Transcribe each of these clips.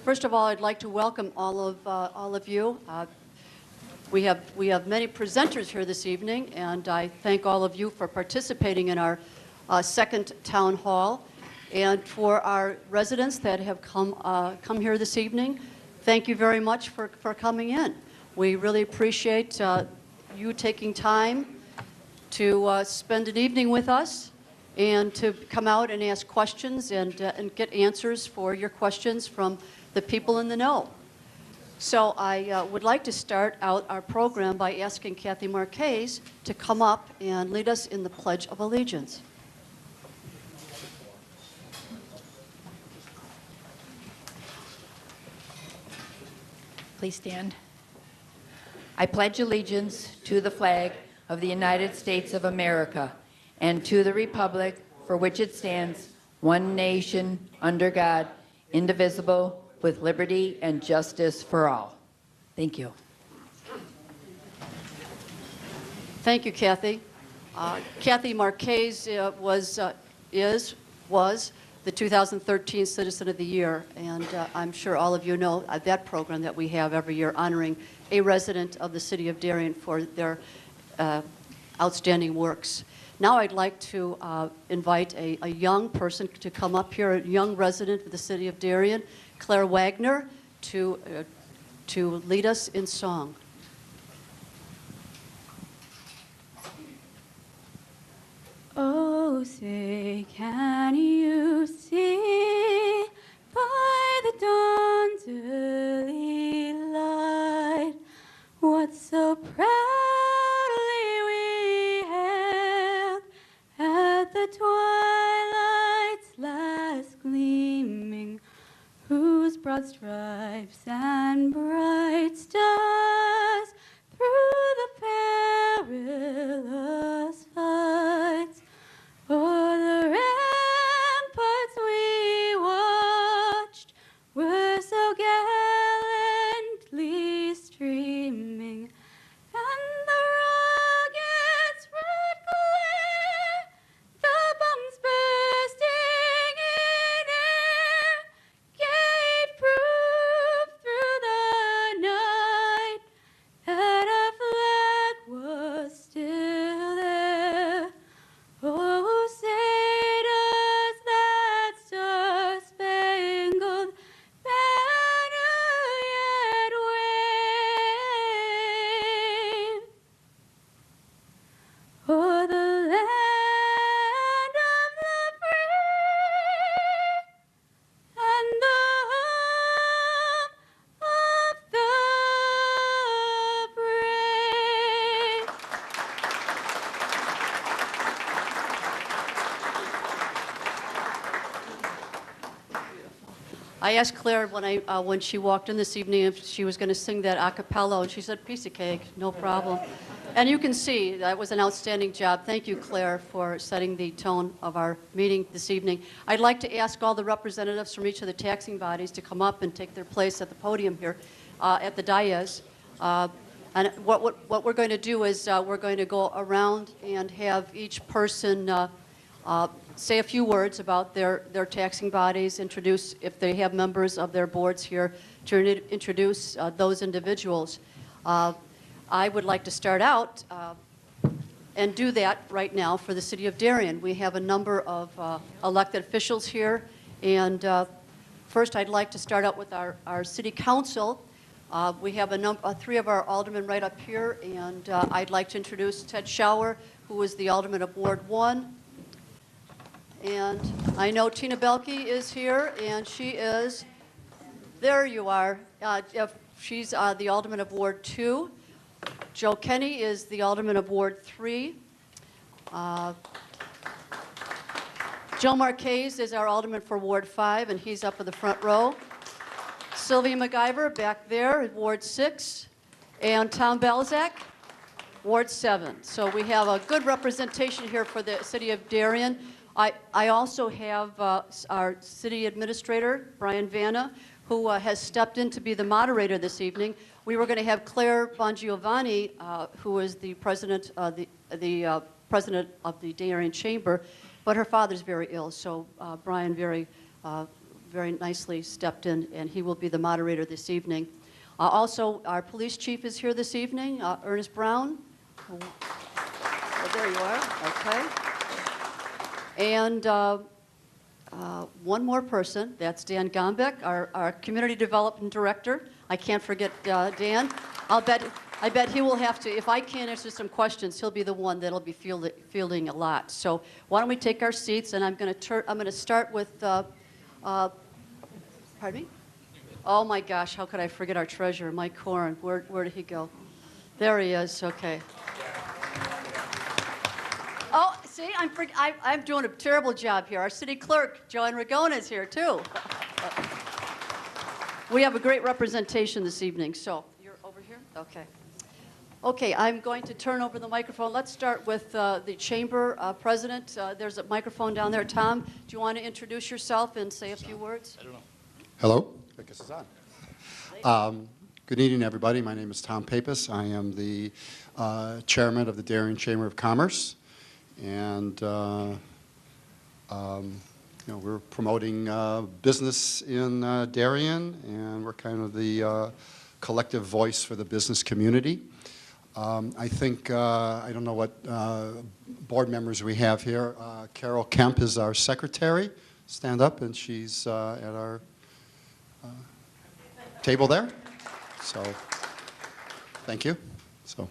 First of all, I'd like to welcome all of you. We have many presenters here this evening, and I thank all of you for participating in our second town hall. And for our residents that have come here this evening, thank you very much for coming in. We really appreciate you taking time to spend an evening with us and to come out and ask questions and get answers for your questions from the people in the know. So I would like to start out our program by asking Kathy Marquez to come up and lead us in the Pledge of Allegiance. Please stand. I pledge allegiance to the flag of the United States of America and to the republic for which it stands, one nation, under God, indivisible, with liberty and justice for all. Thank you. Thank you, Kathy. Kathy Marquez was the 2013 Citizen of the Year, and I'm sure all of you know that program that we have every year honoring a resident of the city of Darien for their outstanding works. Now I'd like to invite a young person to come up here, a young resident of the city of Darien, Claire Wagner, to lead us in song. Oh, say, can you see by the dawn's early light what so proudly we hailed at the twilight's last gleaming, whose broad stripes and bright stars through the perilous fights o'er the ramparts we watched were so gallantly streaming, and the rocket's red glare, the bombs bursting in air, gave proof through the night that our flag was still there. Oh, say does that star-spangled banner yet wave o'er the land of the free and the home of the brave? I asked Claire when she walked in this evening if she was going to sing that a cappella, and she said, piece of cake, no problem. And you can see that was an outstanding job. Thank you, Claire, for setting the tone of our meeting this evening. I'd like to ask all the representatives from each of the taxing bodies to come up and take their place at the podium here at the dais. And what we're going to do is we're going to go around and have each person say a few words about their taxing bodies, introduce, if they have members of their boards here, to introduce those individuals. I would like to start out and do that right now for the city of Darien. We have a number of elected officials here, and first I'd like to start out with our city council. We have three of our aldermen right up here, and I'd like to introduce Ted Schauer, who is the alderman of Ward 1. And I know Tina Belke is here, and she is, there you are. She's the alderman of Ward 2. Joe Kenny is the alderman of Ward 3. Joe Marquez is our alderman for Ward 5, and he's up in the front row. Sylvia McIver back there at Ward 6. And Tom Belzak, Ward 7. So we have a good representation here for the city of Darien. I also have our city administrator, Brian Vanna, who has stepped in to be the moderator this evening. We were going to have Claire Bongiovanni, who is the president of the Darien Chamber, but her father's very ill, so Brian very very nicely stepped in, and he will be the moderator this evening. Also, our police chief is here this evening, Ernest Brown. Oh, there you are. Okay. And one more person, that's Dan Gombeck, our Community Development Director. I can't forget Dan. I bet he will have to, if I can't answer some questions, he'll be the one that'll be fielding a lot. So why don't we take our seats, and I'm going to start with, pardon me? Oh my gosh, how could I forget our treasurer, Mike Corrin? Where did he go? There he is, okay. Oh, see, I'm doing a terrible job here. Our city clerk, Joanne Ragona, is here too. We have a great representation this evening, so you're over here? Okay. Okay, I'm going to turn over the microphone. Let's start with the chamber president. There's a microphone down there. Tom, do you want to introduce yourself and say a few words? I don't know. Hello. I guess it's on. Good evening, everybody. My name is Tom Papis. I am the chairman of the Darien Chamber of Commerce, and we're promoting business in Darien, and we're kind of the collective voice for the business community. I think, I don't know what board members we have here. Carol Kemp is our secretary. Stand up, and she's at our table there. So, thank you. So.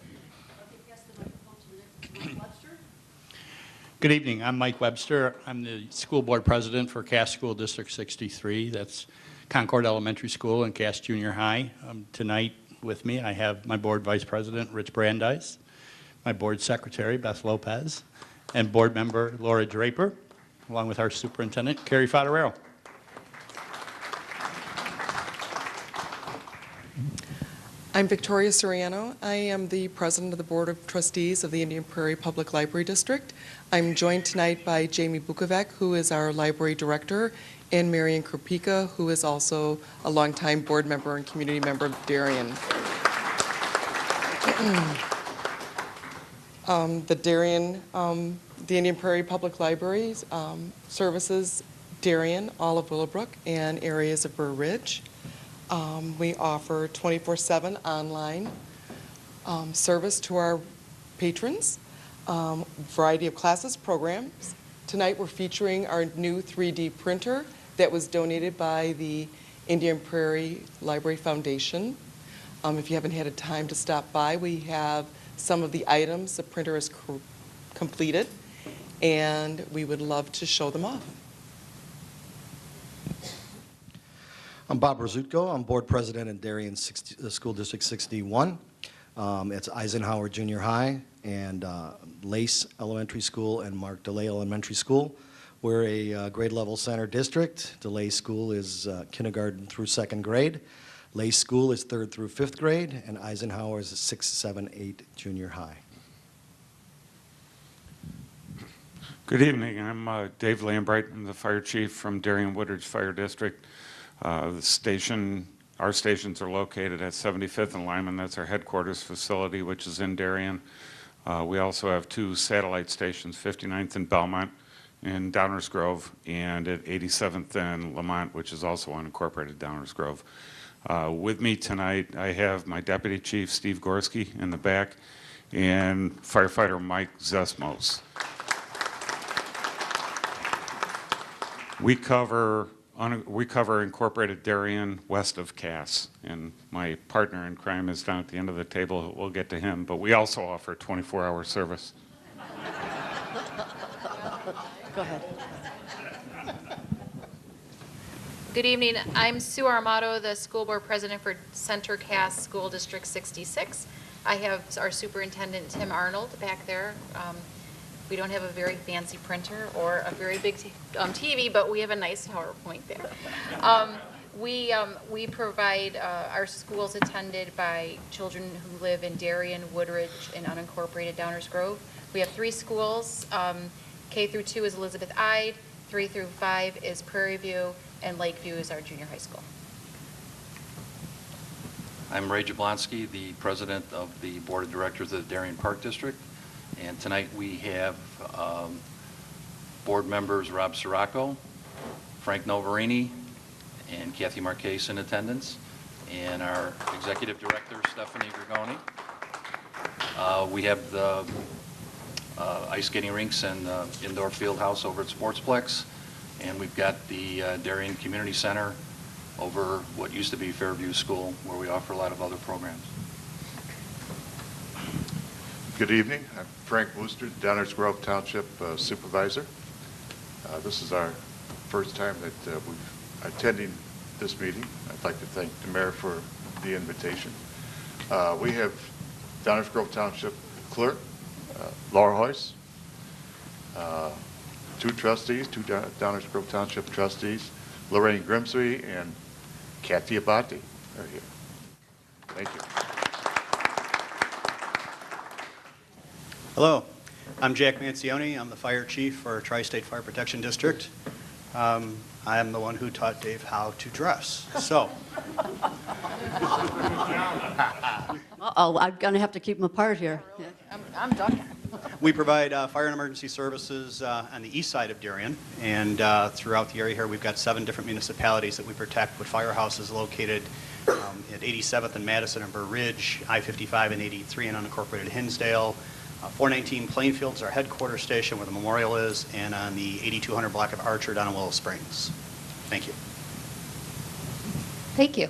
Good evening. I'm Mike Webster. I'm the school board president for Cass School District 63. That's Concord Elementary School and Cass Junior High. Tonight with me, I have my board vice president, Rich Brandeis, my board secretary, Beth Lopez, and board member, Laura Draper, along with our superintendent, Carrie Fodorero. I'm Victoria Soriano. I am the president of the Board of Trustees of the Indian Prairie Public Library District. I'm joined tonight by Jamie Bukovac, who is our library director, and Marion Kropika, who is also a longtime board member and community member of Darien. The Indian Prairie Public Libraries services Darien, all of Willowbrook, and areas of Burr Ridge. We offer 24/7 online service to our patrons, variety of classes, programs. Tonight we're featuring our new 3D printer that was donated by the Indian Prairie Library Foundation. If you haven't had a time to stop by, we have some of the items the printer has completed, and we would love to show them off. I'm Bob Rizutko. I'm board president in Darien School District 61. It's Eisenhower Junior High and Lace Elementary School and Mark DeLay Elementary School. We're a grade level center district. DeLay School is kindergarten through second grade. Lace School is third through fifth grade, and Eisenhower is 6, 7, 8 junior high. Good evening. I'm Dave Lambright. I'm the fire chief from Darien Woodridge Fire District. Our stations are located at 75th and Lyman. That's our headquarters facility, which is in Darien. We also have 2 satellite stations, 59th and Belmont in Downers Grove, and at 87th and Lamont, which is also unincorporated Downers Grove. With me tonight, I have my deputy chief, Steve Gorski, in the back, and firefighter Mike Zesmos. We cover incorporated Darien west of Cass, and my partner in crime is down at the end of the table. We'll get to him, but we also offer 24-hour service. Go ahead. Good evening. I'm Sue Armato, the school board president for Center Cass School District 66. I have our superintendent, Tim Arnold, back there. We don't have a very fancy printer or a very big TV, but we have a nice PowerPoint there. We provide our schools attended by children who live in Darien, Woodridge, and unincorporated Downers Grove. We have 3 schools. K through 2 is Elizabeth Ide, 3 through 5 is Prairie View, and Lakeview is our junior high school. I'm Ray Jablonski, the president of the board of directors of the Darien Park District. And tonight we have board members Rob Sirocco, Frank Novarini, and Kathy Marquez in attendance, and our Executive Director, Stephanie Grigoni. We have the ice skating rinks and indoor field house over at Sportsplex, and we've got the Darien Community Center over what used to be Fairview School, where we offer a lot of other programs. Good evening. I'm Frank Wooster, Downers Grove Township Supervisor. This is our first time that we're attending this meeting. I'd like to thank the mayor for the invitation. We have Downers Grove Township Clerk, Laura Hoyce, two trustees, two Downers Grove Township trustees, Lorraine Grimsby and Kathy Abate are here. Thank you. Hello, I'm Jack Mancioni. I'm the fire chief for Tri-State Fire Protection District. I am the one who taught Dave how to dress. So, Uh-oh, I'm going to have to keep them apart here. I'm done. we provide fire and emergency services on the east side of Darien, and throughout the area here, we've got 7 different municipalities that we protect with firehouses located at 87th and Madison and Burr Ridge, I-55 and 83 in unincorporated Hinsdale. 419 Plainfield is our headquarters station where the memorial is, and on the 8200 block of Archer down in Willow Springs. Thank you. Thank you.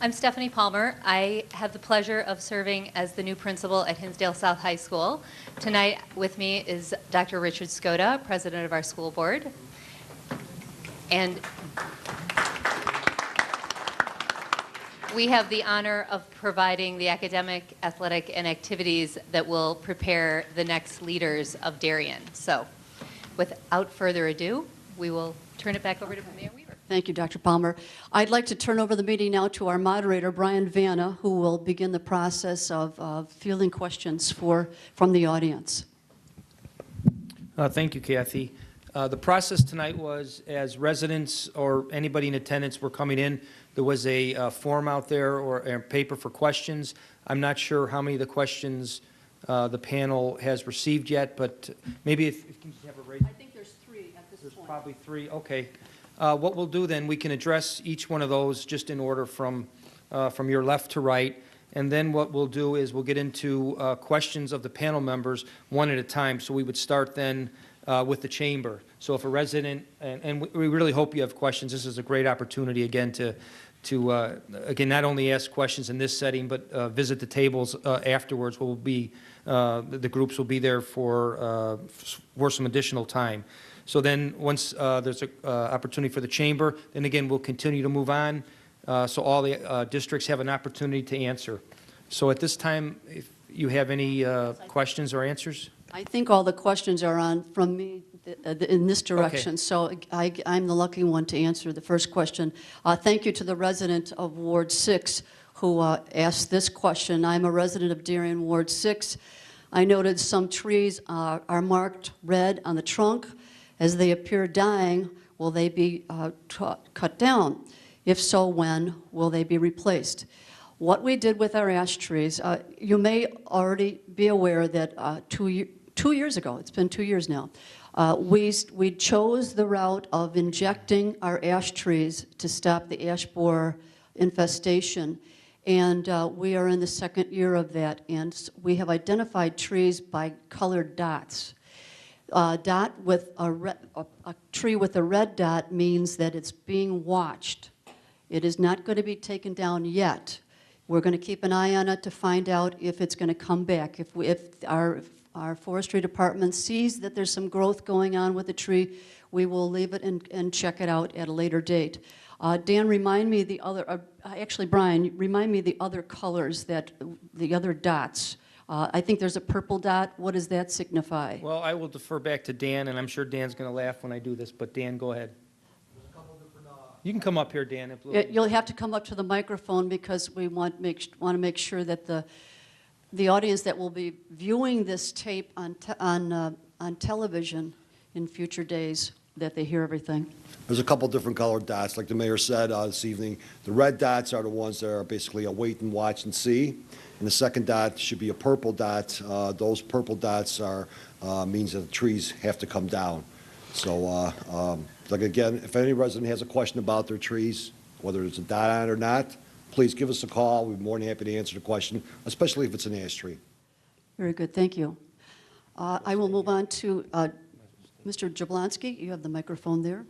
I'm Stephanie Palmer. I have the pleasure of serving as the new principal at Hinsdale South High School. Tonight with me is Dr. Richard Skoda, president of our school board. And we have the honor of providing the academic, athletic, and activities that will prepare the next leaders of Darien. So without further ado, we will turn it back over to Mayor Weaver. Thank you, Dr. Palmer. I'd like to turn over the meeting now to our moderator, Brian Vanna, who will begin the process of fielding questions from the audience. Thank you, Kathy. The process tonight was, as residents or anybody in attendance were coming in, there was a form out there or a paper for questions. I'm not sure how many of the questions the panel has received yet, but maybe if you have a raise. I think there's 3 at this point. There's probably 3, okay. What we'll do then, we can address each one of those just in order from your left to right. And then what we'll do is we'll get into questions of the panel members one at a time. So we would start then with the chamber. So if a resident, and we really hope you have questions, this is a great opportunity again to again, not only ask questions in this setting, but visit the tables afterwards. We'll be, the groups will be there for some additional time. So then once there's an opportunity for the chamber, then again, we'll continue to move on. So all the districts have an opportunity to answer. So at this time, if you have any questions or answers? I think all the questions are on from me in this direction, Okay. so I'm the lucky one to answer the first question. Thank you to the resident of Ward 6 who asked this question. I'm a resident of Darien, Ward 6. I noted some trees are marked red on the trunk. As they appear dying, will they be cut down? If so, when will they be replaced? What we did with our ash trees, you may already be aware that 2 years ago, it's been 2 years now, we chose the route of injecting our ash trees to stop the ash borer infestation. And we are in the 2nd year of that, and we have identified trees by colored dots. Dot with a tree with a red dot means that it's being watched. It is not going to be taken down yet. We're going to keep an eye on it to find out if it's going to come back. If our forestry department sees that there's some growth going on with the tree, we will leave it and check it out at a later date. Dan, remind me the other, actually Brian, remind me the other colors, the other dots. I think there's a purple dot. What does that signify? Well, I will defer back to Dan, and I'm sure Dan's going to laugh when I do this, but Dan, go ahead. You can come up here, Dan. You'll have to come up to the microphone because we want to make sure that the audience that will be viewing this tape on television in future days, that they hear everything. There's a couple different colored dots, like the mayor said this evening. The red dots are the ones that are basically a wait and watch and see. And the second dot should be a purple dot. Those purple dots are means that the trees have to come down. So, like again, if any resident has a question about their trees, Whether there's a dot on it or not, please give us a call. We'd be more than happy to answer the question, especially if it's an ash tree. Very good, thank you. I will move on to Mr. Jablonski. You have the microphone there.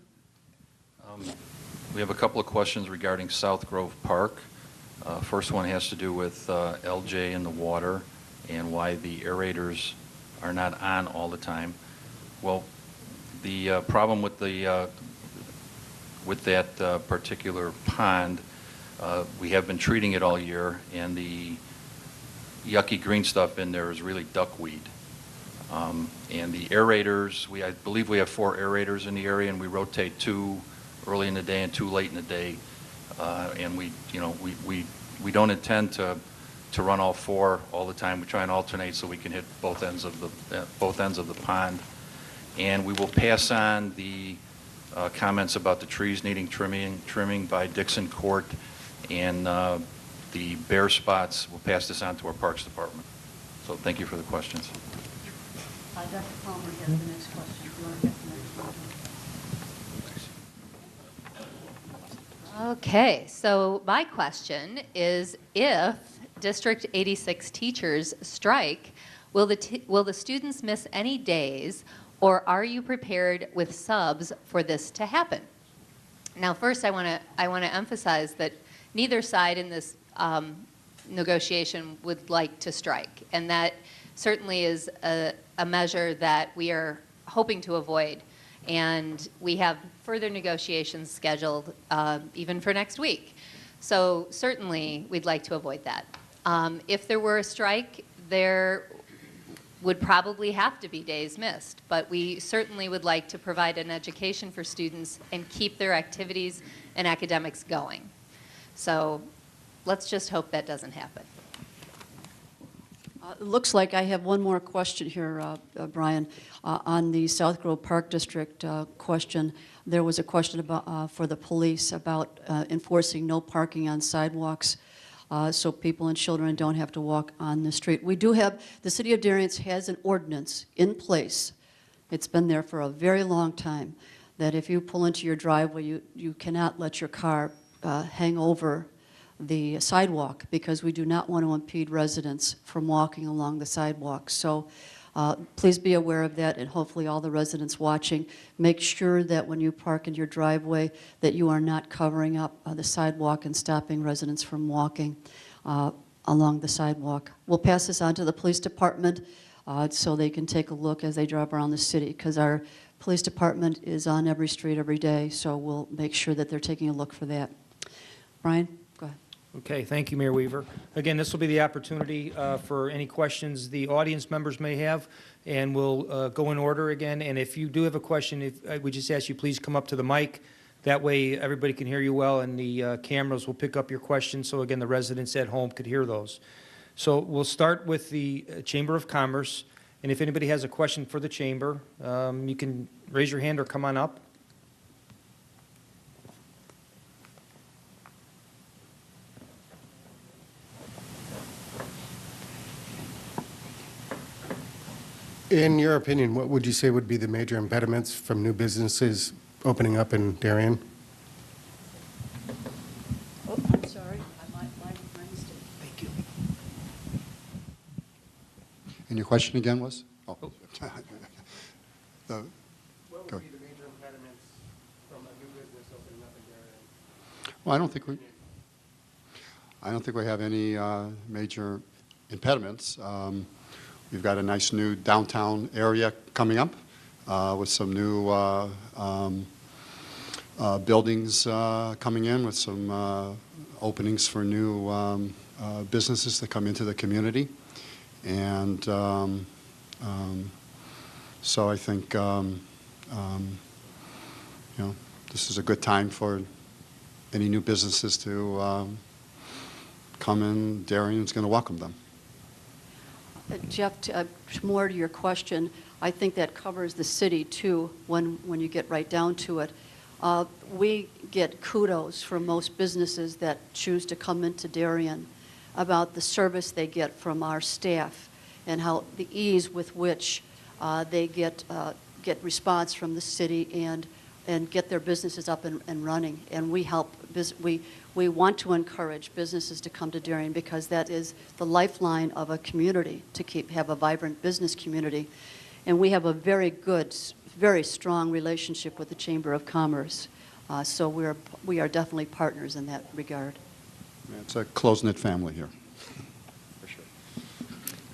We have a couple of questions regarding South Grove Park. First one has to do with LJ in the water and why the aerators are not on all the time. Well, the problem with that particular pond, we have been treating it all year, and the yucky green stuff in there is really duckweed. And the aerators, I believe we have 4 aerators in the area, and we rotate 2 early in the day and 2 late in the day. And we don't intend to run all 4 all the time. We try and alternate so we can hit both ends of the pond. And we will pass on the comments about the trees needing trimming by Dixon Court, and the bare spots. We'll pass this on to our Parks Department. So thank you for the questions. Dr. Palmer has the next question. Do you want to get the next one? Okay, so my question is, if District 86 teachers strike, will the students miss any days, or are you prepared with subs for this to happen? Now, first, I want to emphasize that neither side in this negotiation would like to strike, and that certainly is a measure that we are hoping to avoid. And we have further negotiations scheduled even for next week. So certainly we'd like to avoid that. If there were a strike, there would probably have to be days missed, but we certainly would like to provide an education for students and keep their activities and academics going. So let's just hope that doesn't happen. It looks like I have one more question here, Brian. On the South Grove Park District question, there was a question about, for the police about enforcing no parking on sidewalks so people and children don't have to walk on the street. We do have, the City of Darien has an ordinance in place. It's been there for a very long time, that if you pull into your driveway, you cannot let your car hang over the sidewalk, because we do not want to impede residents from walking along the sidewalk. So please be aware of that, and hopefully all the residents watching, make sure that when you park in your driveway that you are not covering up the sidewalk and stopping residents from walking along the sidewalk. We'll pass this on to the police department so they can take a look as they drive around the city, because our police department is on every street every day, so we'll make sure that they're taking a look for that. Brian? Okay, thank you, Mayor Weaver. Again, this will be the opportunity for any questions the audience members may have, and we'll go in order again. And if you do have a question, we just ask you please come up to the mic. That way everybody can hear you well, and the cameras will pick up your questions, so again the residents at home could hear those. So we'll start with the Chamber of Commerce, and if anybody has a question for the Chamber, you can raise your hand or come on up. In your opinion, what would you say would be the major impediments from new businesses opening up in Darien? Oh, I'm sorry. My mistake. Thank you. And your question again was? Oh. What would be the major impediments from a new business opening up in Darien? Well, I don't think we have any major impediments. We've got a nice new downtown area coming up with some new buildings coming in, with some openings for new businesses that come into the community. And so I think this is a good time for any new businesses to come in. Darien's going to welcome them. Jeff, more to your question, I think that covers the city too when you get right down to it. We get kudos from most businesses that choose to come into Darien about the service they get from our staff and how the ease with which they get response from the city and and get their businesses up and running. And we help, we want to encourage businesses to come to Darien because that is the lifeline of a community, to have a vibrant business community. And we have a very good, very strong relationship with the Chamber of Commerce. So we are definitely partners in that regard. It's a close-knit family here. For sure.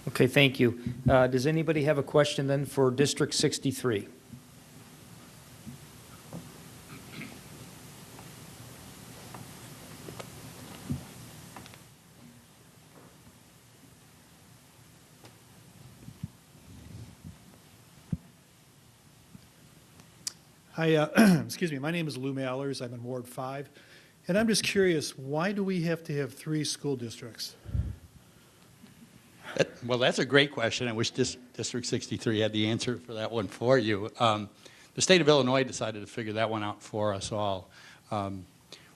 Okay, thank you. Does anybody have a question then for District 63? Hi, excuse me, my name is Lou Mallers, I'm in Ward 5, and I'm just curious, why do we have to have 3 school districts? Well, that's a great question. I wish District 63 had the answer for that one for you. The state of Illinois decided to figure that one out for us all.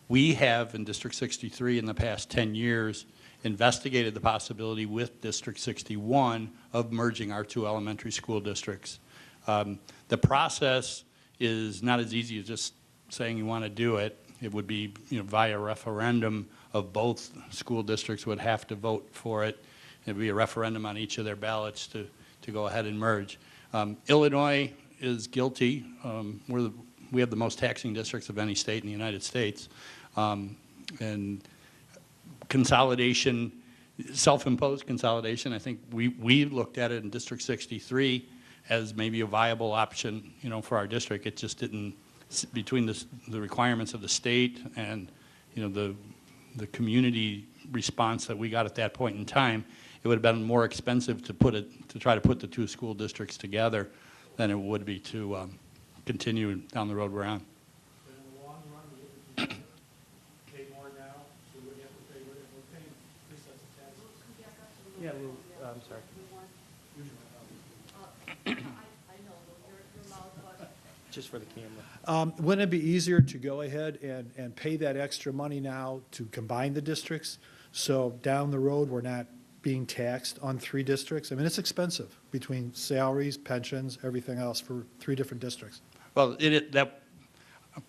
We have, in District 63, in the past 10 years, investigated the possibility with District 61 of merging our 2 elementary school districts. The process is not as easy as just saying you want to do it. It would be, via referendum of both school districts would have to vote for it. It would be a referendum on each of their ballots to go ahead and merge. Illinois is guilty. We have the most taxing districts of any state in the United States. And consolidation, self-imposed consolidation, I think we looked at it in District 63 as maybe a viable option, for our district. It just didn't, between the requirements of the state and, the community response that we got at that point in time, it would have been more expensive to try to put the 2 school districts together than it would be to continue down the road we're on. But in the long run, we wouldn't pay more now, so we wouldn't have to pay, we're paying 3 sets of taxes. Yeah, Lou, I'm sorry. Just for the camera. Wouldn't it be easier to go ahead and pay that extra money now to combine the districts? So down the road, we're not being taxed on 3 districts? I mean, it's expensive between salaries, pensions, everything else for 3 different districts. Well,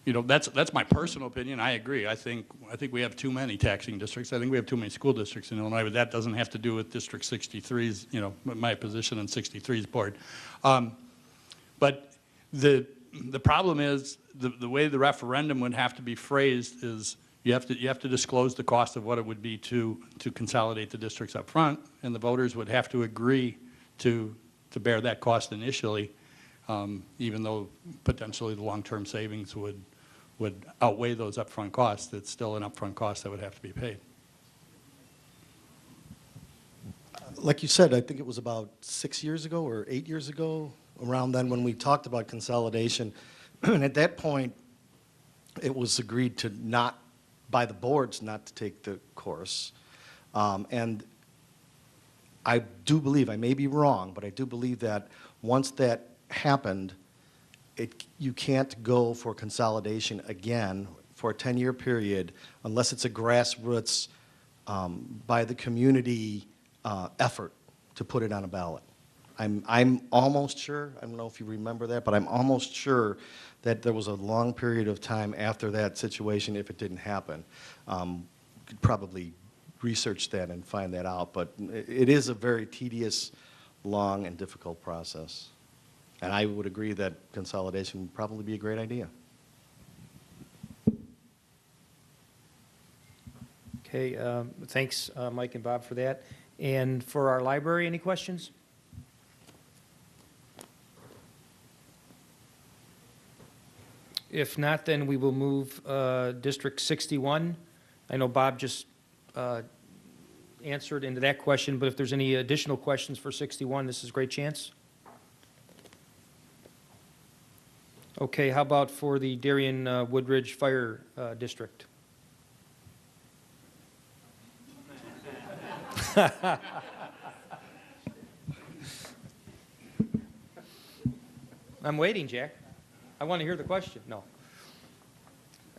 that's my personal opinion. I agree. I think we have too many taxing districts. I think we have too many school districts in Illinois, but that doesn't have to do with District 63's, my position on 63's board. But the problem is the way the referendum would have to be phrased is you have to disclose the cost of what it would be to consolidate the districts up front, and the voters would have to agree to bear that cost initially, even though potentially the long-term savings would outweigh those upfront costs. It's still an upfront cost that would have to be paid. Like you said, I think it was about 6 years ago or 8 years ago, around then, when we talked about consolidation. And at that point, it was agreed to not, by the boards, not to take the course. And I do believe, I may be wrong, but I do believe that once that happened, you can't go for consolidation again for a 10-year period unless it's a grassroots, by the community effort to put it on a ballot. I'm almost sure, I don't know if you remember that, but I'm almost sure that there was a long period of time after that situation if it didn't happen. Could probably research that and find that out, but it is a very tedious, long, and difficult process. And I would agree that consolidation would probably be a great idea. Okay, thanks, Mike and Bob, for that. And for our library, any questions? If not, then we will move District 61. I know Bob just answered into that question, but if there's any additional questions for 61, this is a great chance. Okay, how about for the Darien Woodridge Fire District? I'm waiting, Jack. I want to hear the question. No.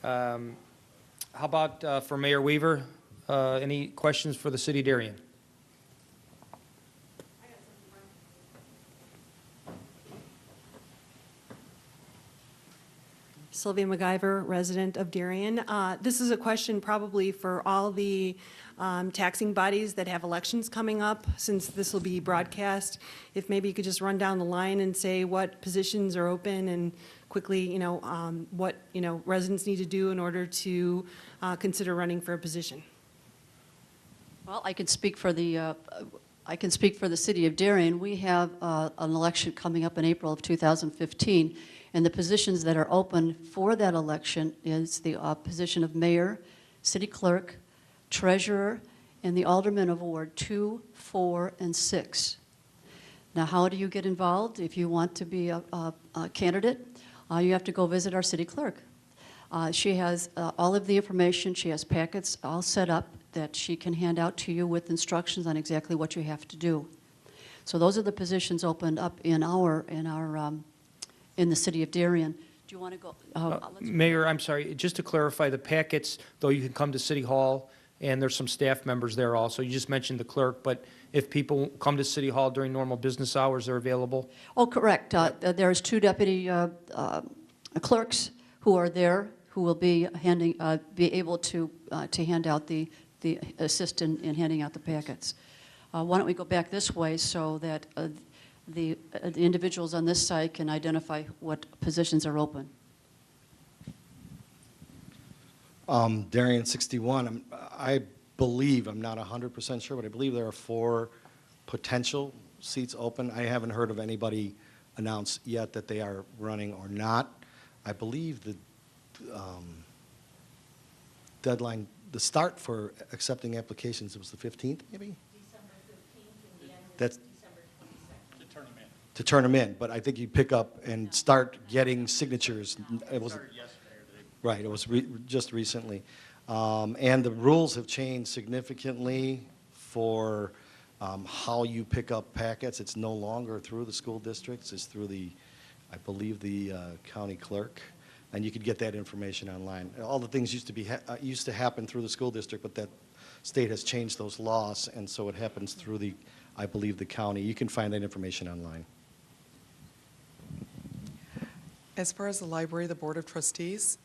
How about for Mayor Weaver? Any questions for the city of Darien? Sylvia MacGyver, resident of Darien. This is a question probably for all the taxing bodies that have elections coming up, since this will be broadcast. If maybe you could just run down the line and say what positions are open and quickly, what, residents need to do in order to consider running for a position. Well, I can speak for the city of Darien. We have an election coming up in April of 2015, and the positions that are open for that election is the position of mayor, city clerk, treasurer, and the aldermen of Ward 2, 4, and 6. Now, how do you get involved? If you want to be a candidate, you have to go visit our city clerk. She has all of the information. She has packets all set up that she can hand out to you with instructions on exactly what you have to do. So those are the positions opened up in the city of Darien. Do you want to go? Mayor, I'm sorry, just to clarify, the packets, though you can come to City Hall, and there's some staff members there also. You just mentioned the clerk, but if people come to City Hall during normal business hours, they're available? Oh, correct. There's 2 deputy clerks who are there who will be able to hand out the assist in handing out the packets. Why don't we go back this way so that the individuals on this side can identify what positions are open. Darien 61, I believe, I'm not 100% sure, but I believe there are 4 potential seats open. I haven't heard of anybody announce yet that they are running or not. I believe the deadline, the start for accepting applications, it was the 15th, maybe? December 15th, and the end That's December 22nd. To turn them in. to turn them in, but I think you pick up and start getting signatures. It was right. It was just recently, and the rules have changed significantly for how you pick up packets. It's no longer through the school districts. It's through I believe, the county clerk, and you could get that information online. All the things used to happen through the school district, but that state has changed those laws, and so it happens through I believe, the county. You can find that information online. As far as the library, the Board of Trustees,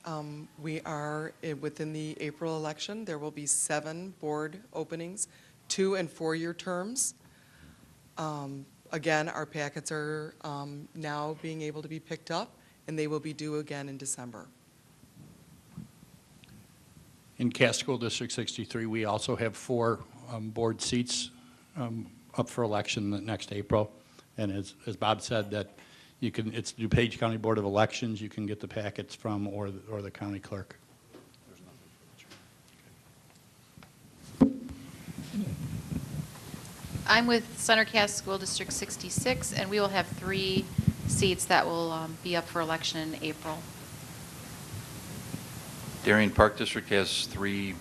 we are within the April election. There will be 7 board openings, 2- and 4-year terms. Again, our packets are now being able to be picked up, and they will be due again in December. In Cass School District 63, we also have 4 board seats up for election next April. And as Bob said, that it's DuPage County Board of Elections. You can get the packets from or the county clerk. I'm with Center Cass School District 66, and we will have 3 seats that will be up for election in April. Darien Park District has 3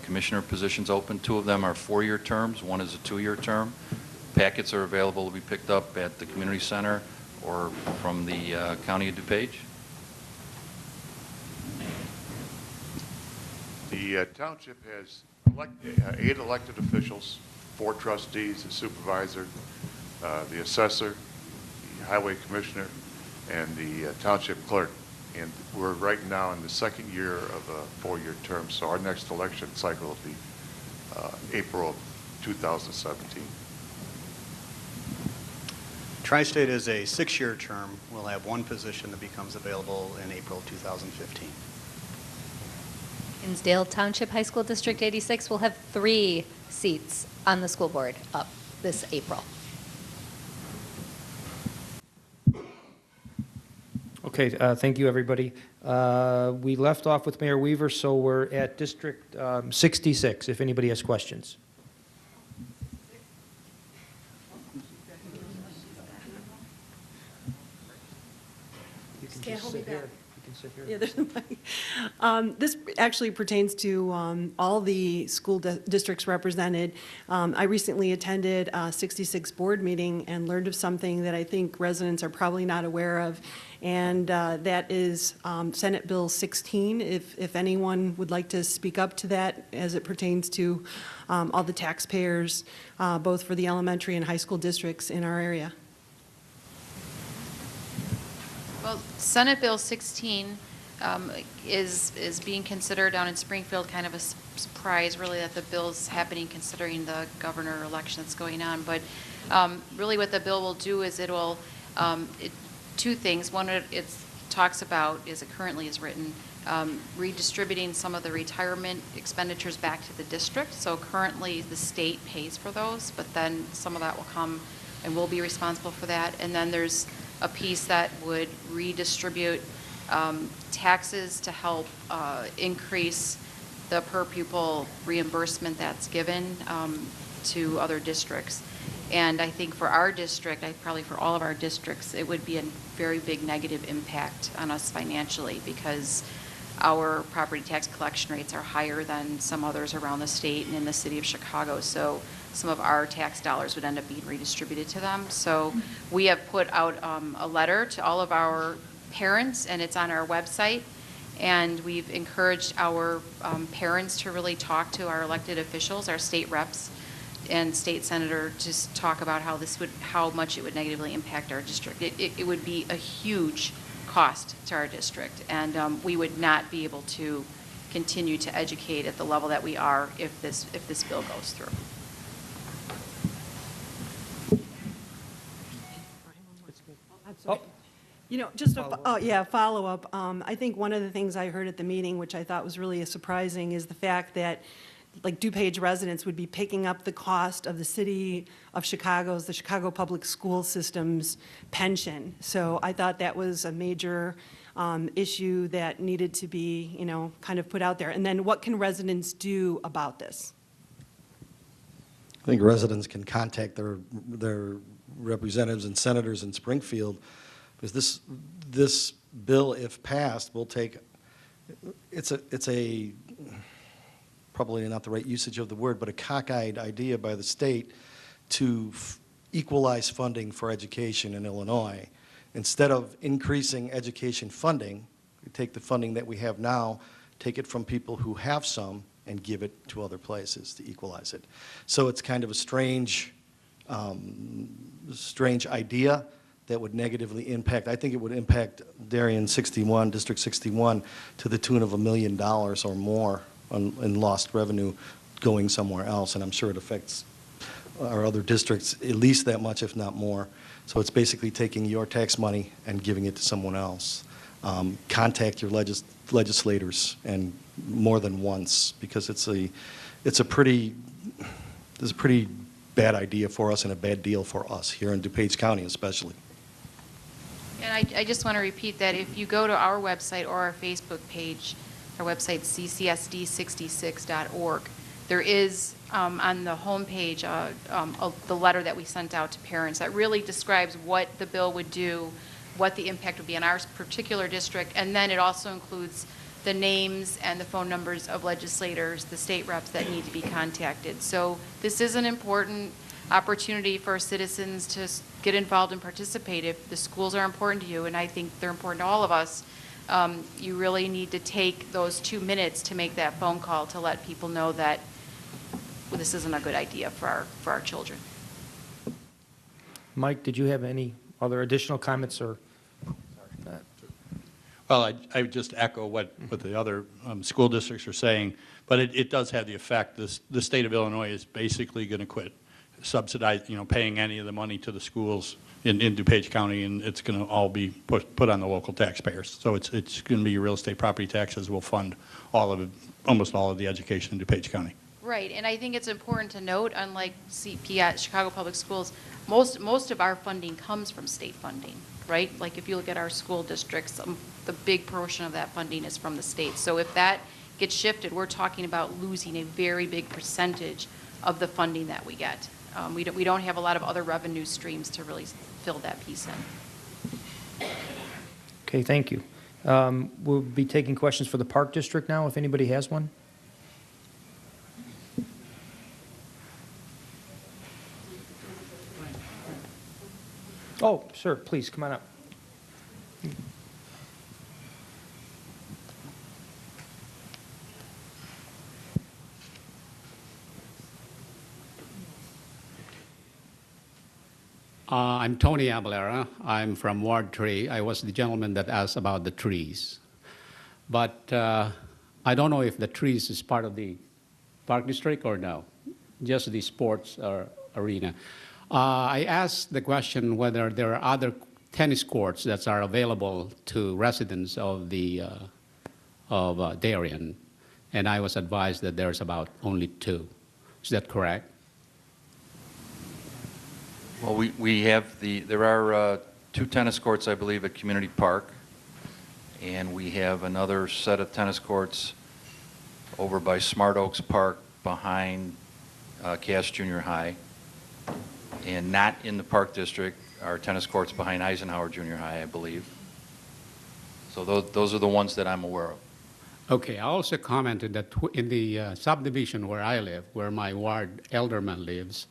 commissioner positions open. 2 of them are 4-year terms. 1 is a 2-year term. Packets are available to be picked up at the community center or from the county of DuPage. The township has 8 elected officials, 4 trustees, a supervisor, the assessor, the highway commissioner, and the township clerk. And we're right now in the 2nd year of a 4-year term, so our next election cycle will be April of 2017. Tri-State is a 6-year term. We'll have 1 position that becomes available in April 2015. Hinsdale Township High School District 86 will have 3 seats on the school board up this April. Okay, thank you, everybody. We left off with Mayor Weaver, so we're at District 66, if anybody has questions. You can Can't just hold me sit here. back. You can sit here. Yeah, there's nobody. This actually pertains to all the school districts represented. I recently attended a 66 board meeting and learned of something that I think residents are probably not aware of, and that is Senate Bill 16. If anyone would like to speak up to that as it pertains to all the taxpayers, both for the elementary and high school districts in our area. Well, Senate Bill 16 is being considered down in Springfield, kind of a surprise, really, that the bill's happening considering the governor election that's going on. But really what the bill will do is it will, two things. One, it talks about, as it currently is written, redistributing some of the retirement expenditures back to the district. So currently the state pays for those, but then some of that will come and we'll be responsible for that. And then there's a piece that would redistribute taxes to help increase the per pupil reimbursement that's given to other districts. And I think for our district, probably for all of our districts, it would be a very big negative impact on us financially because our property tax collection rates are higher than some others around the state and in the city of Chicago. So some of our tax dollars would end up being redistributed to them. So we have put out a letter to all of our parents, and it's on our website. And we've encouraged our parents to really talk to our elected officials, our state reps and state senator, to talk about how much it would negatively impact our district. It would be a huge cost to our district, and we would not be able to continue to educate at the level that we are if this bill goes through. Oh. You know, just a follow-up. I think one of the things I heard at the meeting, which I thought was really surprising, is the fact that like DuPage residents would be picking up the cost of the city of Chicago's, the Chicago Public School System's pension. So I thought that was a major issue that needed to be, you know, kind of put out there. And then what can residents do about this? I think residents can contact their representatives and senators in Springfield, because this bill, if passed, will take, it's a probably not the right usage of the word, but a cockeyed idea by the state to equalize funding for education in Illinois. Instead of increasing education funding, we take the funding that we have now, take it from people who have some, and give it to other places to equalize it. So it's kind of a strange idea that would negatively impact. I think it would impact Darien 61, District 61, to the tune of $1 million or more in lost revenue going somewhere else, and I'm sure it affects our other districts at least that much, if not more. So it's basically taking your tax money and giving it to someone else. Contact your legislators, and more than once, because it's a pretty bad idea for us and a bad deal for us here in DuPage County especially. And I just want to repeat that if you go to our website or our Facebook page, our website ccsd66.org, there is on the homepage the letter that we sent out to parents that really describes what the bill would do, what the impact would be on our particular district, and then it also includes the names and the phone numbers of legislators, the state reps that need to be contacted. So this is an important opportunity for citizens to get involved and participate. If the schools are important to you, and I think they're important to all of us, you really need to take those 2 minutes to make that phone call to let people know that this isn't a good idea for our children. Mike, did you have any other additional comments or? Well, I would just echo what the other school districts are saying, but it does have the effect. The state of Illinois is basically going to quit paying any of the money to the schools in DuPage County, and it's going to all be put on the local taxpayers. So it's going to be your real estate property taxes will fund almost all of the education in DuPage County. Right, and I think it's important to note, unlike CPS, Chicago Public Schools, most of our funding comes from state funding, right? Like if you look at our school districts, the big portion of that funding is from the state. So if that gets shifted, we're talking about losing a very big percentage of the funding that we get. We don't have a lot of other revenue streams to really fill that piece in. Okay, thank you. We'll be taking questions for the Park District now, if anybody has one. Oh, sir, please, come on up. I'm Tony Abalera. I'm from Ward 3. I was the gentleman that asked about the trees. but I don't know if the trees is part of the park district or no, just the sports arena. I asked the question whether there are other tennis courts that are available to residents of Darien, and I was advised that there's about only 2. Is that correct? Well, there are 2 tennis courts, I believe, at Community Park, and we have another set of tennis courts over by Smart Oaks Park behind Cass Junior High, and not in the Park District are tennis courts behind Eisenhower Junior High, I believe. So those are the ones that I'm aware of. Okay, I also commented that in the subdivision where I live, where my ward alderman lives,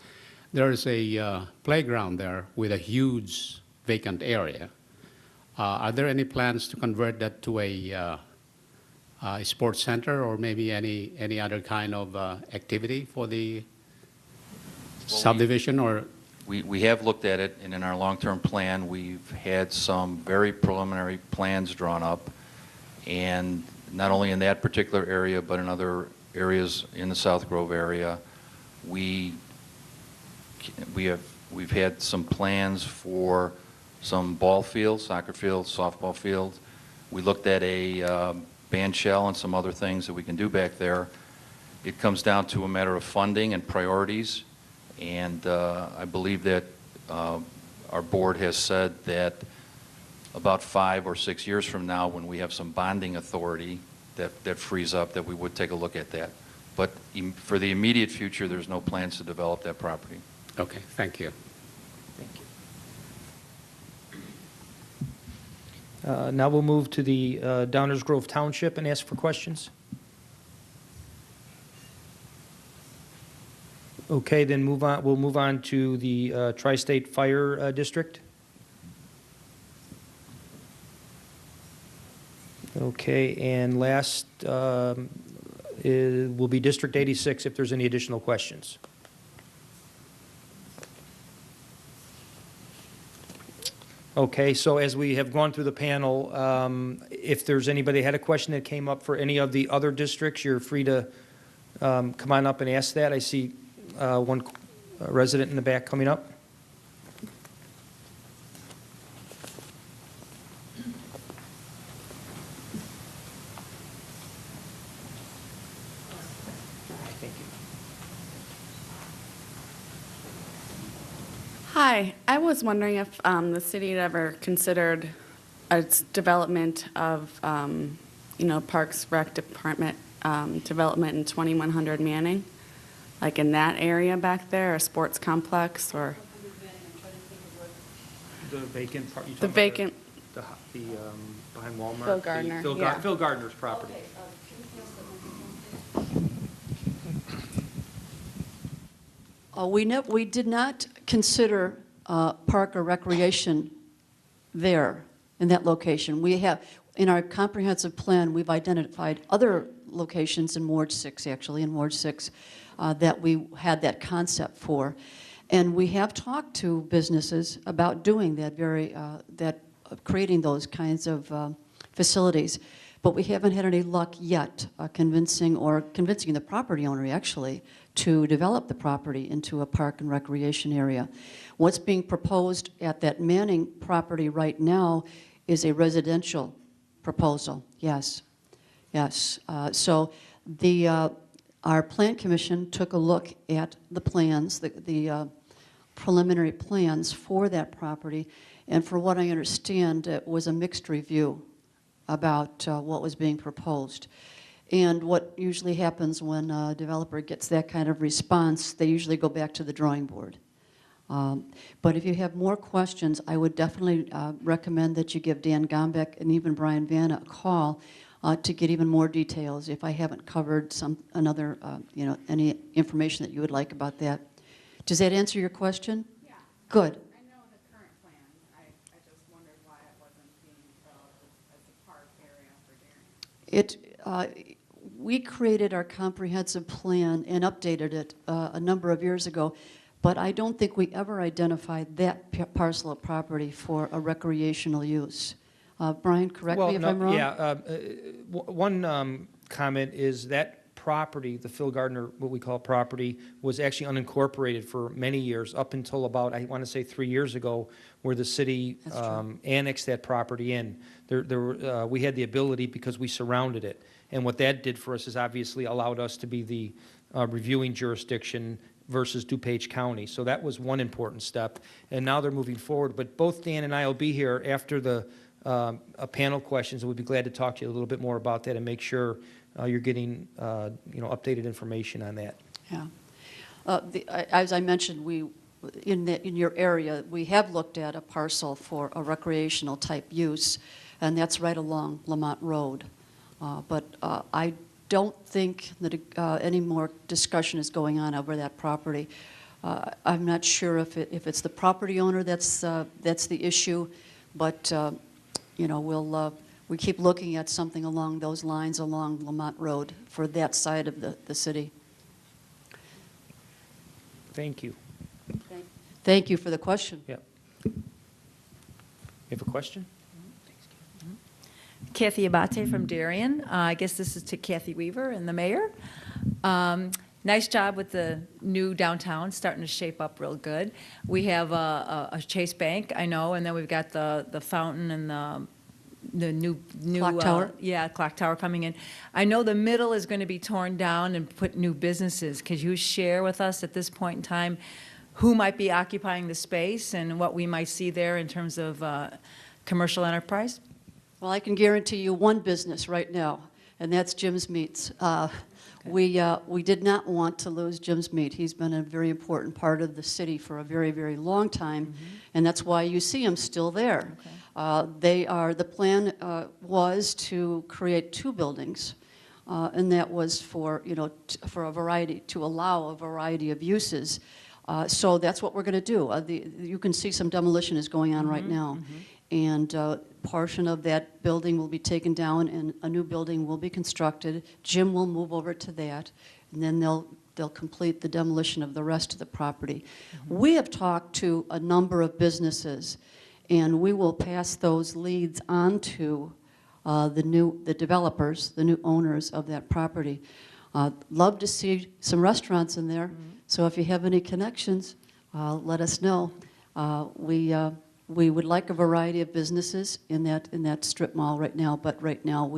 there's a playground there with a huge vacant area. Are there any plans to convert that to a sports center or maybe any other kind of activity for the subdivision? We have looked at it, and in our long-term plan, we've had some very preliminary plans drawn up, and not only in that particular area, but in other areas in the South Grove area, we've had some plans for some ball fields, soccer fields, softball fields. We looked at a band shell and some other things that we can do back there. It comes down to a matter of funding and priorities, and I believe that our board has said that about 5 or 6 years from now, when we have some bonding authority that frees up, that we would take a look at that. But for the immediate future, there's no plans to develop that property. Okay, thank you. Now we'll move to the Downers Grove Township and ask for questions. Okay, then we'll move on to the Tri-State Fire District. Okay, and last will be District 86 if there's any additional questions. Okay, so as we have gone through the panel, if there's anybody that had a question that came up for any of the other districts, you're free to come on up and ask that. I see one resident in the back coming up. Hi, I was wondering if the city had ever considered its development of, Parks Rec Department development in 2100 Manning, like in that area back there, a sports complex or The vacant part? the vacant. The behind Walmart? Phil Gardner, yeah. Phil Gardner's property. We did not consider park or recreation there in that location. We have, in our comprehensive plan, we've identified other locations in Ward 6, actually, in Ward 6, that we had that concept for. And we have talked to businesses about doing that creating those kinds of facilities. But we haven't had any luck yet convincing the property owner, actually, to develop the property into a park and recreation area. What's being proposed at that Manning property right now is a residential proposal, yes. Yes. So our Plan Commission took a look at the plans, the preliminary plans for that property, and for what I understand, it was a mixed review about what was being proposed. And what usually happens when a developer gets that kind of response, they usually go back to the drawing board. But if you have more questions, I would definitely recommend that you give Dan Gombeck and even Brian Vanna a call to get even more details if I haven't covered any information that you would like about that. Does that answer your question? Yeah. Good. I know the current plan. I just wondered why it wasn't being developed as a park area for Darien. We created our comprehensive plan and updated it a number of years ago, but I don't think we ever identified that parcel of property for a recreational use. Brian, correct me if I'm wrong? Yeah, one comment is that property, the Phil Gardner, what we call property, was actually unincorporated for many years, up until about, I want to say 3 years ago, where the city annexed that property in. We had the ability because we surrounded it. And what that did for us is obviously allowed us to be the reviewing jurisdiction versus DuPage County. So that was one important step. And now they're moving forward. But both Dan and I will be here after the panel questions, and we'd be glad to talk to you a little bit more about that and make sure you're getting updated information on that. Yeah. As I mentioned, in your area, we have looked at a parcel for a recreational type use, and that's right along Lamont Road. But I don't think that any more discussion is going on over that property. I'm not sure if it's the property owner that's the issue, but we keep looking at something along those lines along Lamont Road for that side of the city. Thank you. Thank you for the question. Yeah. You have a question? Kathy Abate from Darien. I guess this is to Kathy Weaver and the mayor. Nice job with the new downtown, starting to shape up real good. We have a Chase Bank, I know, and then we've got the fountain and the new Clock tower? Clock tower coming in. I know the middle is going to be torn down and put new businesses. Could you share with us at this point in time who might be occupying the space and what we might see there in terms of commercial enterprise? Well, I can guarantee you one business right now, and that's Jim's Meats. We did not want to lose Jim's Meat. He's been a very important part of the city for a very, very long time, and that's why you see him still there. The plan was to create 2 buildings, and that was for for a variety, to allow a variety of uses. So that's what we're going to do. You can see some demolition is going on right now, and portion of that building will be taken down and a new building will be constructed. Jim will move over to that, and then they'll complete the demolition of the rest of the property. We have talked to a number of businesses, and we will pass those leads on to the developers, the new owners of that property. Love to see some restaurants in there, so if you have any connections, let us know. We would like a variety of businesses in that strip mall right now, but right now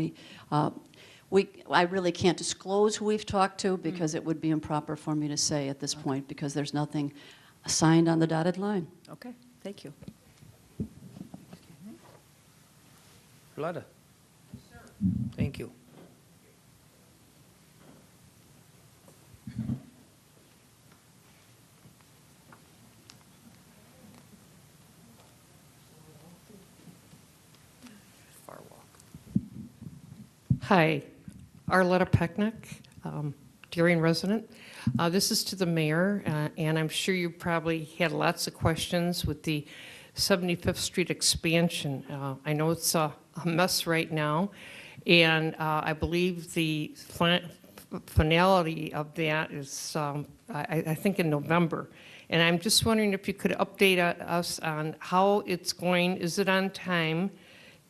I really can't disclose who we've talked to because it would be improper for me to say at this point because there's nothing signed on the dotted line. Okay, thank you. Vlada. Thank you. Hi, Arletta Pecknick, Darien resident. This is to the mayor, and I'm sure you probably had lots of questions with the 75th Street expansion. I know it's a mess right now, and I believe the finality of that is, I think, in November. And I'm just wondering if you could update us on how it's going. Is it on time?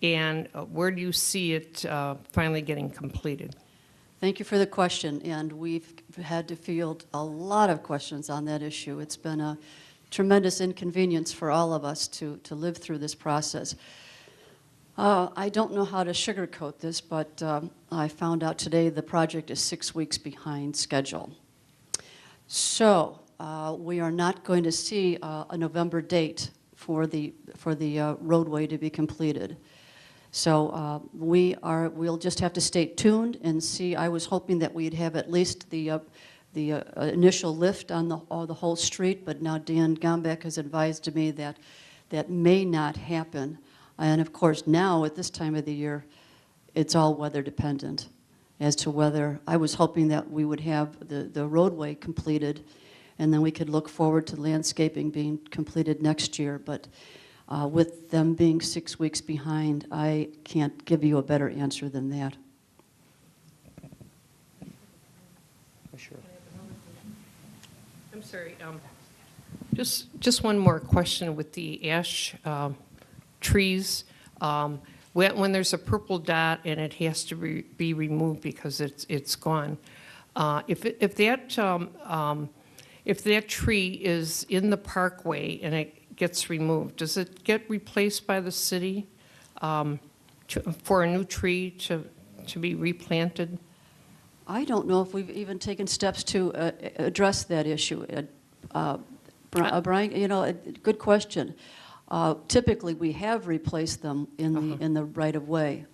And where do you see it finally getting completed? Thank you for the question, and we've had to field a lot of questions on that issue. It's been a tremendous inconvenience for all of us to live through this process. I don't know how to sugarcoat this, but I found out today the project is 6 weeks behind schedule. So we are not going to see a November date for the roadway to be completed. So we'll just have to stay tuned and see. I was hoping that we'd have at least the initial lift on the whole street, but now Dan Gombeck has advised me that that may not happen. And of course now at this time of the year, it's all weather dependent as to whether, I was hoping that we would have the roadway completed and then we could look forward to landscaping being completed next year. But with them being 6 weeks behind, I can't give you a better answer than that. Sure. I'm sorry. Just one more question with the ash trees. when there's a purple dot and it has to be removed because it's gone, if that tree is in the parkway and it gets removed, does it get replaced by the city for a new tree to be replanted? I don't know if we've even taken steps to address that issue. Brian, you know, good question. Typically, we have replaced them in the right of way,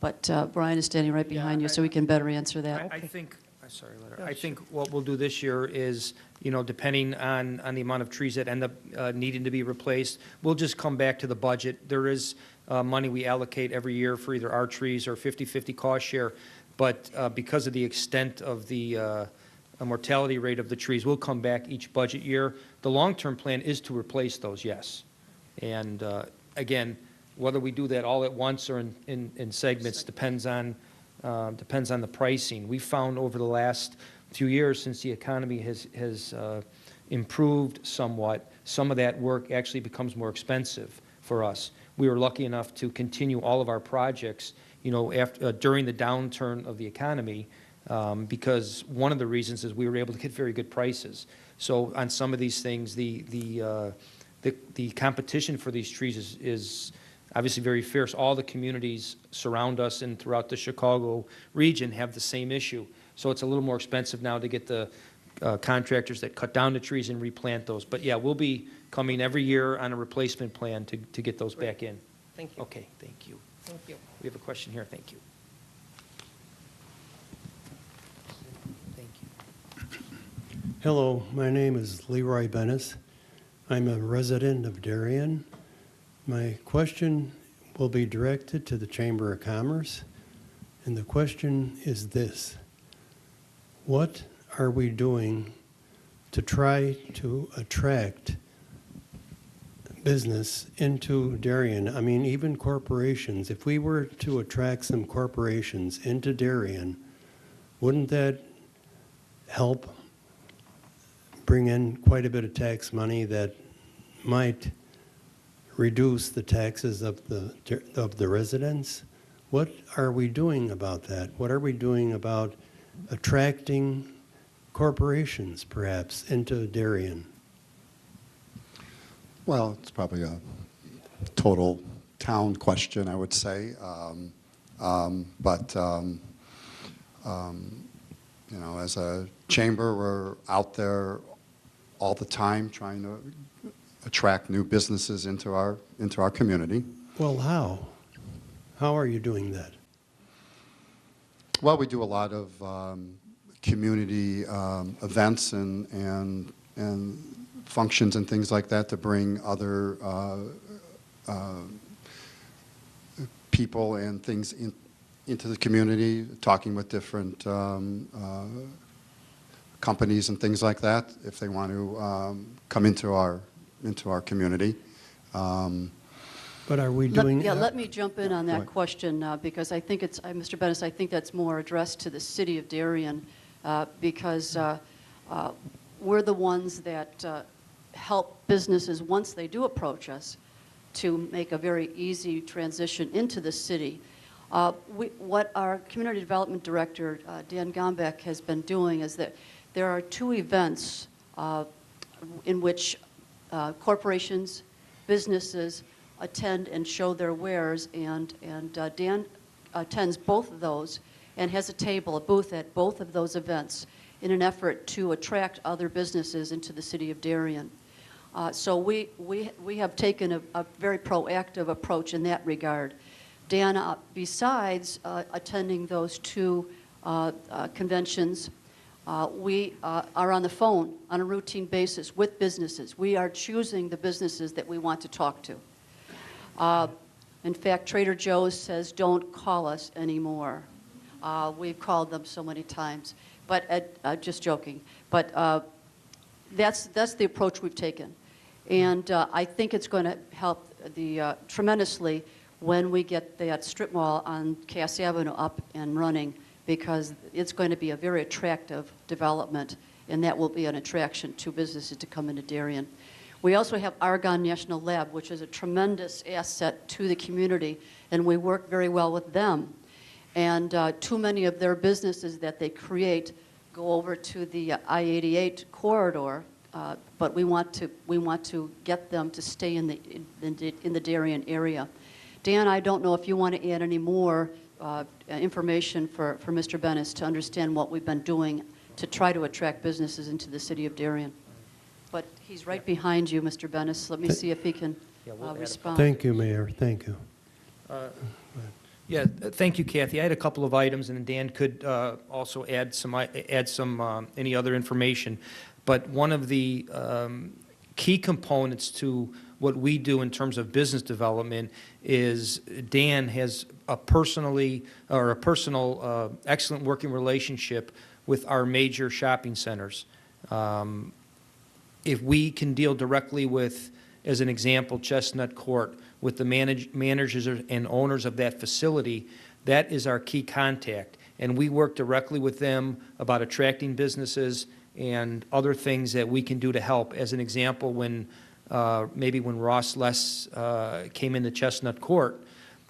but Brian is standing right behind you, so we can better answer that. I think, sorry, Leonard. I think what we'll do this year is, you know, depending on the amount of trees that end up needing to be replaced, we'll just come back to the budget. There is money we allocate every year for either our trees or 50/50 cost share, but because of the extent of the mortality rate of the trees, we'll come back each budget year. The long-term plan is to replace those, yes. And again, whether we do that all at once or in segments depends on the pricing. We found over the last few years, since the economy has improved somewhat, some of that work actually becomes more expensive for us. We were lucky enough to continue all of our projects, you know, during the downturn of the economy, because one of the reasons is we were able to get very good prices. So on some of these things, the competition for these trees is obviously very fierce. All the communities surround us and throughout the Chicago region have the same issue. So it's a little more expensive now to get the contractors that cut down the trees and replant those. But yeah, we'll be coming every year on a replacement plan to get those back in. Thank you. Okay, thank you. Thank you. We have a question here. Thank you. Thank you. Hello, my name is Leroy Bennis. I'm a resident of Darien. My question will be directed to the Chamber of Commerce, and the question is this: what are we doing to try to attract business into Darien? I mean, even corporations. If we were to attract some corporations into Darien, wouldn't that help bring in quite a bit of tax money that might reduce the taxes of the residents? What are we doing about that? What are we doing about attracting corporations, perhaps, into Darien? Well, it's probably a total town question, I would say. You know, as a chamber, we're out there all the time trying to attract new businesses into our community. Well, how? How are you doing that? Well, we do a lot of community events and functions and things like that to bring other people and things into the community, talking with different companies and things like that if they want to come into our community. But are we doing? Let me jump in on that question because I think it's, Mr. Bennis, I think that's more addressed to the city of Darien because we're the ones that help businesses once they do approach us to make a very easy transition into the city. What our community development director, Dan Gombeck, has been doing is that there are 2 events in which corporations, businesses attend and show their wares, and Dan attends both of those and has a booth at both of those events in an effort to attract other businesses into the city of Darien. So we have taken a very proactive approach in that regard. Dan, besides attending those 2 conventions, we are on the phone on a routine basis with businesses. We are choosing the businesses that we want to talk to. In fact, Trader Joe's says, don't call us anymore. We've called them so many times. But just joking. But that's the approach we've taken. And I think it's going to help tremendously when we get that strip mall on Cass Avenue up and running, because it's going to be a very attractive development, and that will be an attraction to businesses to come into Darien. We also have Argonne National Lab, which is a tremendous asset to the community, and we work very well with them. And too many of their businesses that they create go over to the I-88 corridor, but we want to get them to stay in the Darien area. Dan, I don't know if you want to add any more information for Mr. Bennis to understand what we've been doing to try to attract businesses into the city of Darien. But he's right behind you, Mr. Bennis. Let me see if he can respond. Thank you, Mayor. Thank you. Yeah, thank you, Kathy. I had a couple of items, and Dan could also add some any other information. But one of the key components to what we do in terms of business development is Dan has a personal excellent working relationship with our major shopping centers. If we can deal directly with, as an example, Chestnut Court, with the managers and owners of that facility, that is our key contact. And we work directly with them about attracting businesses and other things that we can do to help. As an example, when maybe when Ross Less came into Chestnut Court,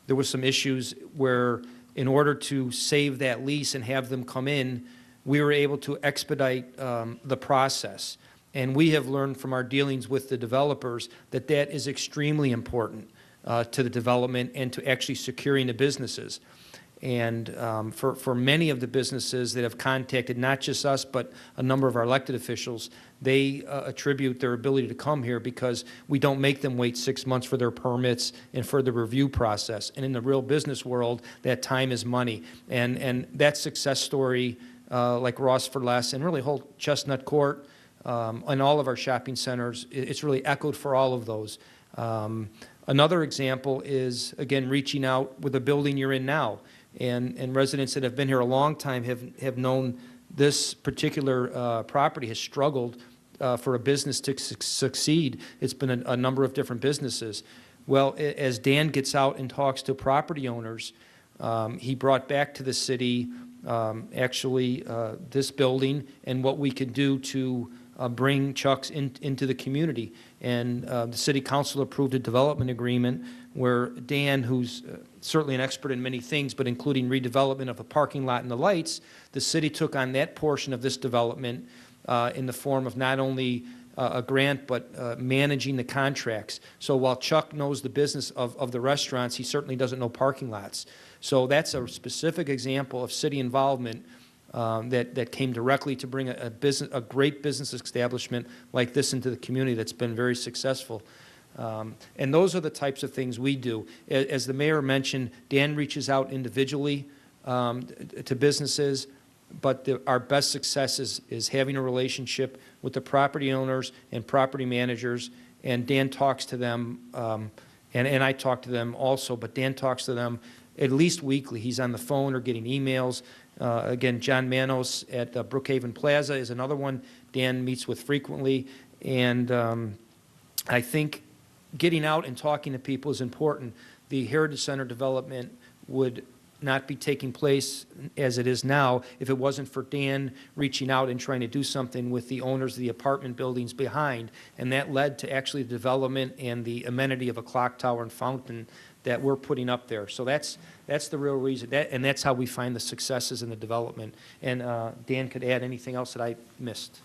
there was some issues where in order to save that lease and have them come in, we were able to expedite the process. And we have learned from our dealings with the developers that that is extremely important to the development and to actually securing the businesses. And for many of the businesses that have contacted not just us, but a number of our elected officials, they attribute their ability to come here because we don't make them wait 6 months for their permits and for the review process. And in the real business world, that time is money. And that success story, like Ross for Less and really whole Chestnut Court and all of our shopping centers, it's really echoed for all of those. Another example is, again, reaching out with the building you're in now. And residents that have been here a long time have known this particular property has struggled for a business to succeed. It's been a number of different businesses. Well, as Dan gets out and talks to property owners, he brought back to the city actually this building and what we could do to bring Chuck's into the community. And the city council approved a development agreement where Dan, who's certainly an expert in many things, but including redevelopment of a parking lot and the lights, the city took on that portion of this development in the form of not only a grant, but managing the contracts. So while Chuck knows the business of the restaurants, he certainly doesn't know parking lots. So that's a specific example of city involvement that came directly to bring a great business establishment like this into the community that's been very successful. And those are the types of things we do. As the mayor mentioned, Dan reaches out individually to businesses, but our best success is having a relationship with the property owners and property managers, and Dan talks to them, and I talk to them also, but Dan talks to them at least weekly. He's on the phone or getting emails. Again, John Manos at Brookhaven Plaza is another one Dan meets with frequently, and I think getting out and talking to people is important. The Heritage Center development would not be taking place as it is now if it wasn't for Dan reaching out and trying to do something with the owners of the apartment buildings behind, and that led to actually the development and the amenity of a clock tower and fountain that we're putting up there. So that's the real reason, and that's how we find the successes in the development. And Dan could add anything else that I missed.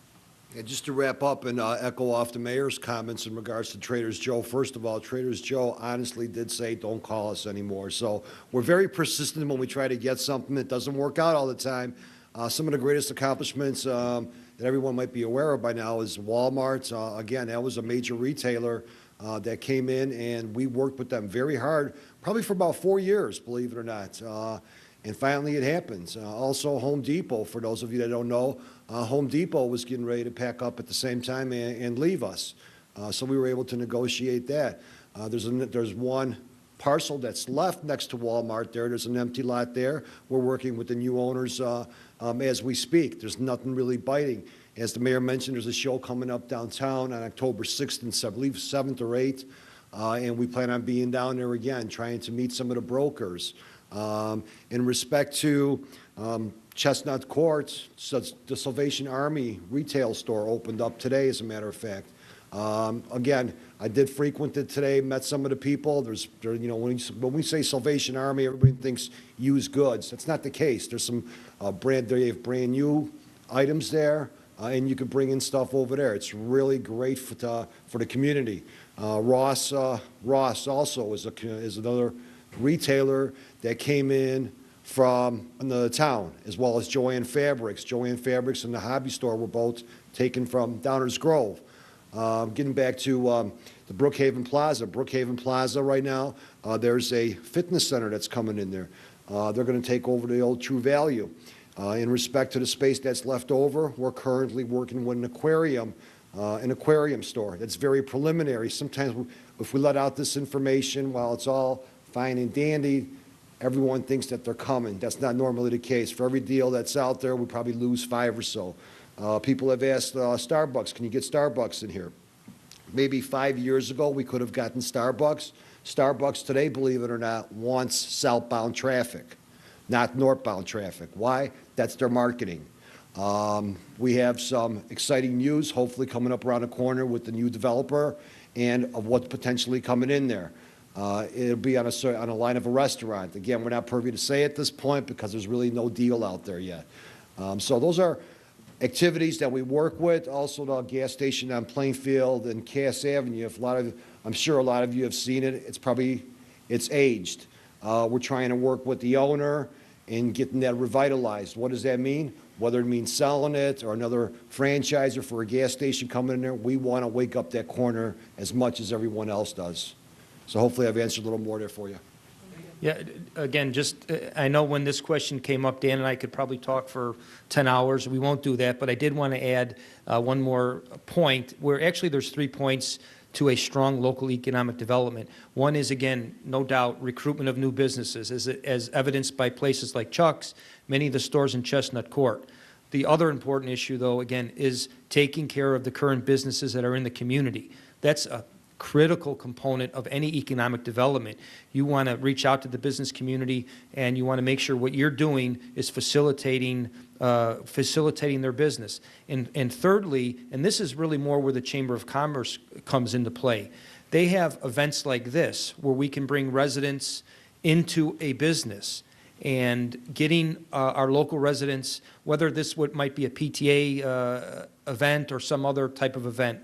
Yeah, just to wrap up and echo off the mayor's comments in regards to Trader's Joe. First of all, Trader's Joe honestly did say, don't call us anymore. So we're very persistent when we try to get something. It doesn't work out all the time. Some of the greatest accomplishments that everyone might be aware of by now is Walmart. Again, that was a major retailer that came in, and we worked with them very hard, probably for about 4 years, believe it or not. And finally it happens. Also Home Depot, for those of you that don't know, Home Depot was getting ready to pack up at the same time and leave us. So we were able to negotiate that. There's one parcel that's left next to Walmart there. There's an empty lot there. We're working with the new owners as we speak. There's nothing really biting. As the mayor mentioned, there's a show coming up downtown on October 6th and I believe 7th or 8th. And we plan on being down there again, trying to meet some of the brokers. In respect to Chestnut Court, the Salvation Army retail store opened up today, as a matter of fact. Again, I did frequent it today, met some of the people. When we say Salvation Army, everybody thinks used goods. That's not the case. There's some they have brand new items there, and you can bring in stuff over there. It's really great for the community. Ross also is another retailer that came in from another town, as well as Joanne Fabrics. Joanne Fabrics and the hobby store were both taken from Downers Grove. Getting back to the Brookhaven Plaza. Brookhaven Plaza right now, there's a fitness center that's coming in there. They're going to take over the old True Value. In respect to the space that's left over, we're currently working with an aquarium store. That's very preliminary. Sometimes if we let out this information, while it's all fine and dandy, everyone thinks that they're coming. That's not normally the case. For every deal that's out there, we probably lose 5 or so. People have asked Starbucks, can you get Starbucks in here? Maybe 5 years ago, we could have gotten Starbucks. Starbucks today, believe it or not, wants southbound traffic, not northbound traffic. Why? That's their marketing. We have some exciting news, hopefully coming up around the corner with the new developer and of what's potentially coming in there. It'll be on a line of a restaurant. Again, we're not privy to say at this point because there's really no deal out there yet. So those are activities that we work with. Also, the gas station on Plainfield and Cass Avenue. I'm sure a lot of you have seen it. It's aged. We're trying to work with the owner and getting that revitalized. What does that mean? Whether it means selling it or another franchisor for a gas station coming in there, we want to wake up that corner as much as everyone else does. So hopefully I've answered a little more there for you. Yeah, again, I know when this question came up, Dan and I could probably talk for 10 hours. We won't do that, but I did want to add one more point where actually there's 3 points to a strong local economic development. One is, again, no doubt, recruitment of new businesses, as evidenced by places like Chuck's, many of the stores in Chestnut Court. The other important issue, though, again, is taking care of the current businesses that are in the community. That's a critical component of any economic development. You want to reach out to the business community, and you want to make sure what you're doing is facilitating their business. And thirdly, and this is really more where the Chamber of Commerce comes into play, they have events like this where we can bring residents into a business and getting our local residents, whether this might be a PTA event or some other type of event,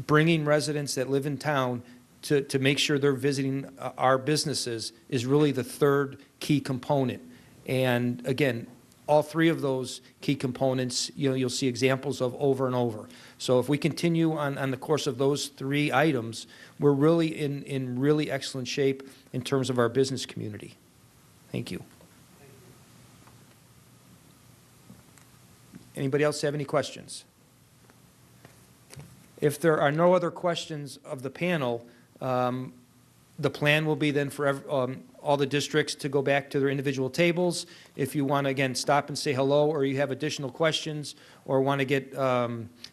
bringing residents that live in town to make sure they're visiting our businesses is really the third key component. And again, all 3 of those key components, you'll see examples of over and over. So if we continue on the course of those 3 items, we're really in really excellent shape in terms of our business community. Thank you. Anybody else have any questions? If there are no other questions of the panel, the plan will be then for all the districts to go back to their individual tables. If you want to, again, stop and say hello, or you have additional questions, or want to get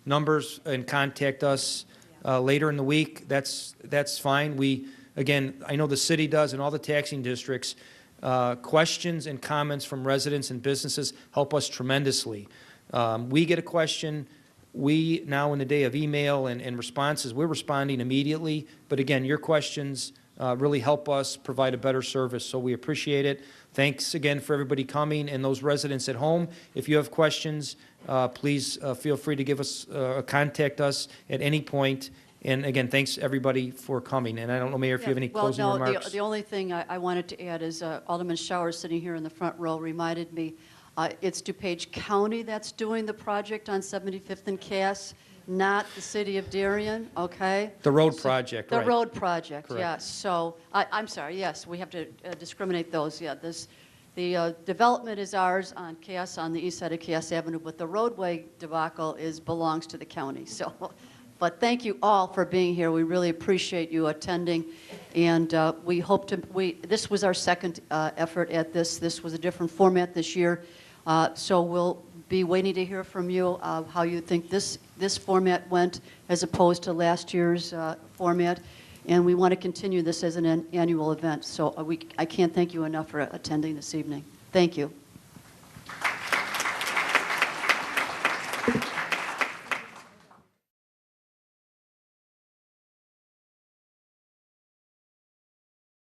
numbers and contact us later in the week, that's fine. Again, I know the city does and all the taxing districts, questions and comments from residents and businesses help us tremendously. We get a question. We now, in the day of email and responses, we're responding immediately. But again, your questions really help us provide a better service, so we appreciate it. Thanks again for everybody coming, and those residents at home. If you have questions, please feel free to give us, contact us at any point. And again, thanks everybody for coming. And I don't know, Mayor, if you have any closing remarks. The only thing I wanted to add is Alderman Schauer, sitting here in the front row, reminded me it's DuPage County that's doing the project on 75th and Cass, not the city of Darien, okay? The road project, right. The road project, Correct. yes. So, I'm sorry, yes, we have to discriminate those, yeah. The development is ours on Cass, on the east side of Cass Avenue, but the roadway debacle belongs to the county, so. But thank you all for being here. We really appreciate you attending, and we hope to, this was our second effort at this. This was a different format this year. So we'll be waiting to hear from you how you think this format went as opposed to last year's format. And we want to continue this as an annual event. So I can't thank you enough for attending this evening. Thank you.